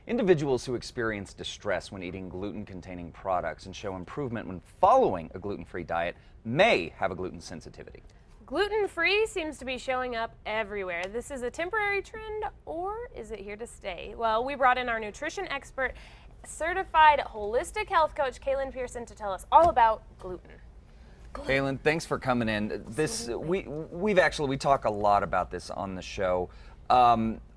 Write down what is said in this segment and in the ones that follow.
Individuals who experience distress when eating gluten-containing products and show improvement when following a gluten-free diet may have a gluten sensitivity. Gluten-free seems to be showing up everywhere. This is a temporary trend, or is it here to stay? Well, we brought in our nutrition expert, certified holistic health coach, Kaelyn Pehrson, to tell us all about gluten. Kaelyn, thanks for coming in. We talk a lot about this on the show.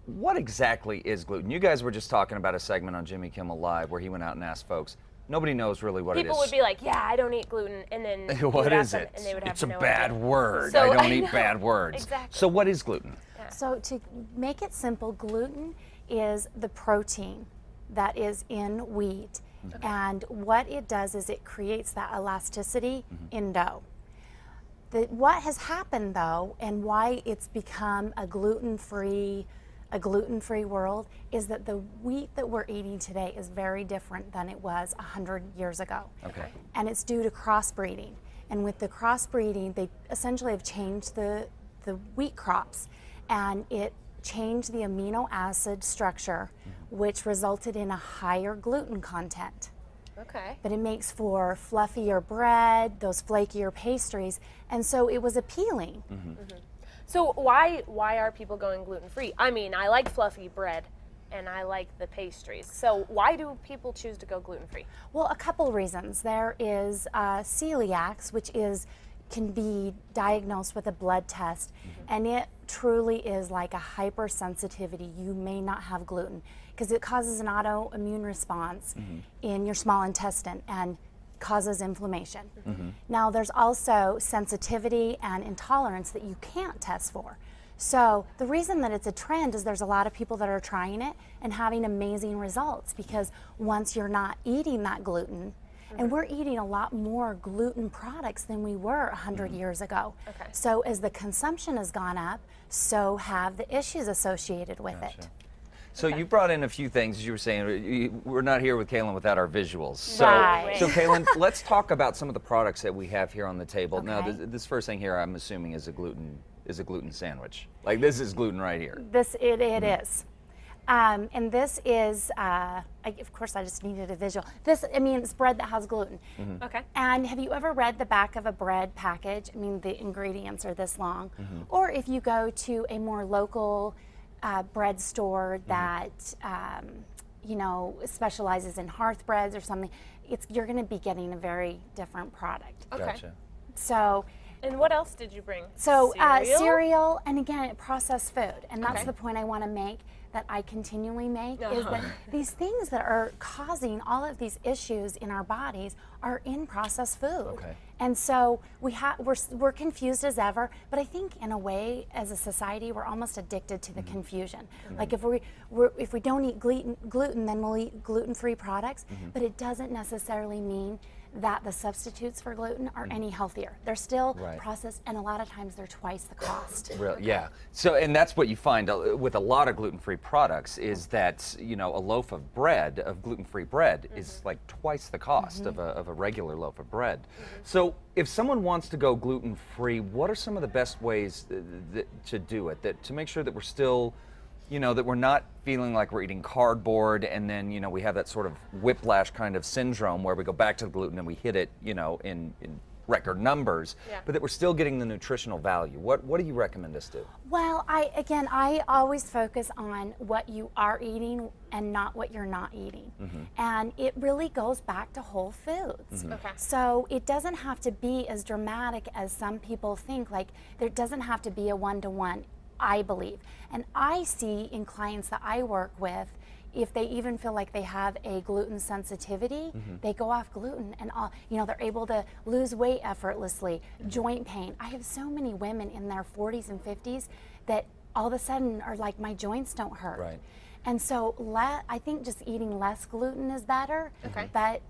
What exactly is gluten? You guys were just talking about a segment on Jimmy Kimmel Live where he went out and asked folks. Nobody knows really what it is. People would be like, yeah, I don't eat gluten, and then what is it? And they would have it's a no bad idea. word. So, I don't eat bad words. Exactly. So what is gluten? Yeah. So to make it simple, gluten is the protein that is in wheat. Okay. And what it does is it creates that elasticity in dough. What has happened though, and why it's become a gluten-free world, is that the wheat that we're eating today is very different than it was 100 years ago. Okay. And it's due to crossbreeding. And with the crossbreeding, they essentially have changed the wheat crops, and it changed the amino acid structure, which resulted in a higher gluten content. Okay. But it makes for fluffier bread, those flakier pastries, and so it was appealing. So why are people going gluten-free? I mean, I like fluffy bread and I like the pastries. So why do people choose to go gluten-free? Well, a couple reasons. There is celiacs, which can be diagnosed with a blood test, and it truly is like a hypersensitivity. You may not have gluten because it causes an autoimmune response in your small intestine and causes inflammation. Now there's also sensitivity and intolerance that you can't test for. So the reason that it's a trend is there's a lot of people that are trying it and having amazing results, because once you're not eating that gluten, and we're eating a lot more gluten products than we were 100 years ago. Okay. So as the consumption has gone up, so have the issues associated with it. So you brought in a few things, as you were saying. We're not here with Kaelyn without our visuals. So, Right. so Kaelyn, let's talk about some of the products that we have here on the table. Okay. Now, this first thing here, I'm assuming, is a gluten sandwich. Like, this is gluten right here. It is. And this is, of course, I just needed a visual. It's bread that has gluten. Okay. And have you ever read the back of a bread package? I mean, the ingredients are this long. Or if you go to a more local bread store that, specializes in hearth breads or something, you're going to be getting a very different product. Okay. Gotcha. So. And what else did you bring? So Cereal? cereal, and again, processed food. And that's Okay. the point I want to make, that I continually make, is that these things that are causing all of these issues in our bodies are in processed food. Okay. And so we're confused as ever, but I think in a way, as a society, we're almost addicted to the confusion. Like if we don't eat gluten, then we'll eat gluten-free products, but it doesn't necessarily mean that the substitutes for gluten are any healthier. They're still processed, and a lot of times they're twice the cost. Really, yeah. So, and that's what you find with a lot of gluten-free products, is that, a loaf of bread, of gluten-free bread, is like twice the cost of a regular loaf of bread. So if someone wants to go gluten-free, what are some of the best ways to do it, to make sure that we're still, that we're not feeling like we're eating cardboard, and then, we have that sort of whiplash kind of syndrome where we go back to the gluten and we hit it, in record numbers, but that we're still getting the nutritional value. What do you recommend us do? Well, I always focus on what you are eating and not what you're not eating. And it really goes back to whole foods. Okay. So it doesn't have to be as dramatic as some people think. Like, there doesn't have to be a one-to-one, I believe. And I see in clients that I work with, if they even feel like they have a gluten sensitivity, they go off gluten and they're able to lose weight effortlessly, joint pain. I have so many women in their 40s and 50s that all of a sudden are like, my joints don't hurt. Right. And so I think just eating less gluten is better. Okay. But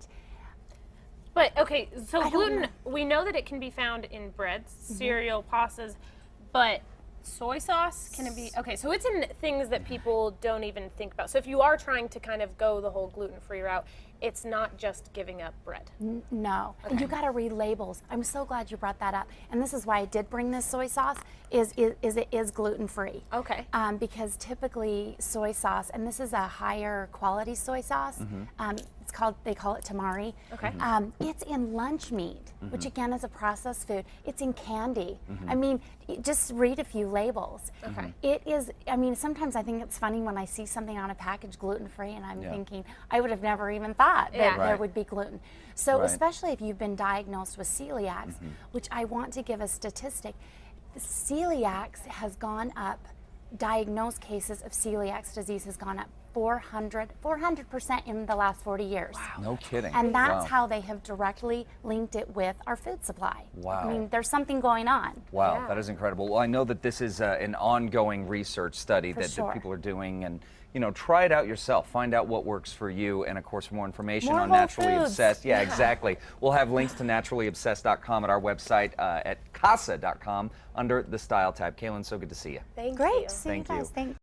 okay, so gluten, we know that it can be found in breads, cereal, pastas, but soy sauce, can it be, okay, so it's in things that people don't even think about. So if you are trying to kind of go the whole gluten-free route, it's not just giving up bread. No, and you got to read labels. I'm so glad you brought that up. And this is why I did bring this soy sauce. Is it is gluten free? Okay. Because typically soy sauce, and this is a higher quality soy sauce. They call it tamari. Okay. It's in lunch meat, which again is a processed food. It's in candy. I mean, just read a few labels. Okay. It is. I mean, sometimes I think it's funny when I see something on a package gluten free, and I'm thinking I would have never even thought that Yeah. there Right. would be gluten. So Right. especially if you've been diagnosed with celiacs, which I want to give a statistic, the celiacs has gone up, diagnosed cases of celiac disease has gone up 400% in the last 40 years. No kidding. And that's Wow. how they have directly linked it with our food supply. Wow. I mean, there's something going on. Wow, Yeah. that is incredible. Well, I know that this is an ongoing research study that sure. people are doing, and try it out yourself. Find out what works for you, and of course, more information More on Whole Naturally Foods. Obsessed. Yeah, exactly. We'll have links to naturallyobsessed.com at our website at casa.com under the Style tab. Kaelyn, so good to see you. Thank Great you. to see you Thank you. guys. Thank